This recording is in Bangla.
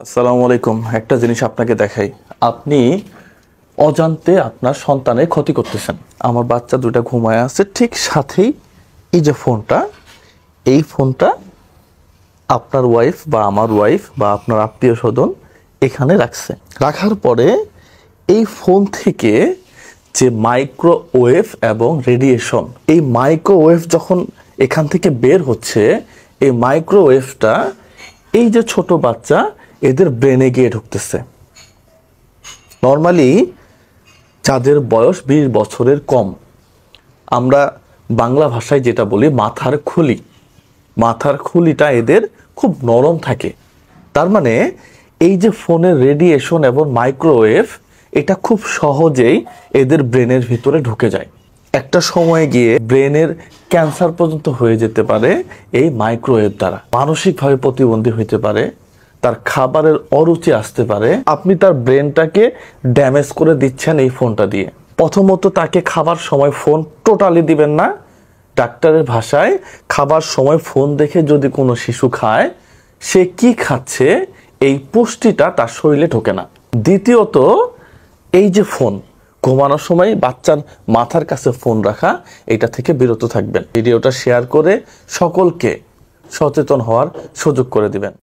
আসসালামু আলাইকুম। একটা জিনিস আপনাকে দেখাই। আপনি অজান্তে আপনার সন্তানের ক্ষতি করতেছেন। আমার বাচ্চা দুটা ঘুমায় আছে, ঠিক সাথেই এই যে ফোনটা, এই ফোনটা আপনার ওয়াইফ বা আমার ওয়াইফ বা আপনার আত্মীয় স্বজন এখানে রাখছে। রাখার পরে এই ফোন থেকে যে মাইক্রোওয়েভ এবং রেডিয়েশন, এই মাইক্রোওয়েভ যখন এখান থেকে বের হচ্ছে, এই মাইক্রোওয়েভটা এই যে ছোট বাচ্চা এদের ব্রেনে গিয়ে ঢুকতেছে। নর্মালি যাদের বয়স 20 বছরের কম, আমরা বাংলা ভাষায় যেটা বলি মাথার খুলিটা এদের খুব নরম থাকে। তার মানে এই যে ফোনের রেডিয়েশন এবং মাইক্রোওয়েভ, এটা খুব সহজেই এদের ব্রেনের ভিতরে ঢুকে যায়। একটা সময়ে গিয়ে ব্রেনের ক্যান্সার পর্যন্ত হয়ে যেতে পারে এই মাইক্রোওয়েভ দ্বারা। মানসিকভাবে প্রতিবন্ধী হতে পারে, তার খাবারের অরুচি আসতে পারে। আপনি তার ব্রেনটাকে ড্যামেজ করে দিচ্ছেন এই ফোনটা দিয়ে। প্রথমত তাকে খাবার সময় ফোন টোটালি দিবেন না। ডাক্তারের ভাষায় খাবার সময় ফোন দেখে যদি কোনো শিশু খায়, সে কি খাচ্ছে এই পুষ্টিটা তার শরীরে ঢোকে না। দ্বিতীয়ত, এই যে ফোন, ঘুমানোর সময় বাচ্চার মাথার কাছে ফোন রাখা, এটা থেকে বিরত থাকবেন। ভিডিওটা শেয়ার করে সকলকে সচেতন হওয়ার সুযোগ করে দিবেন।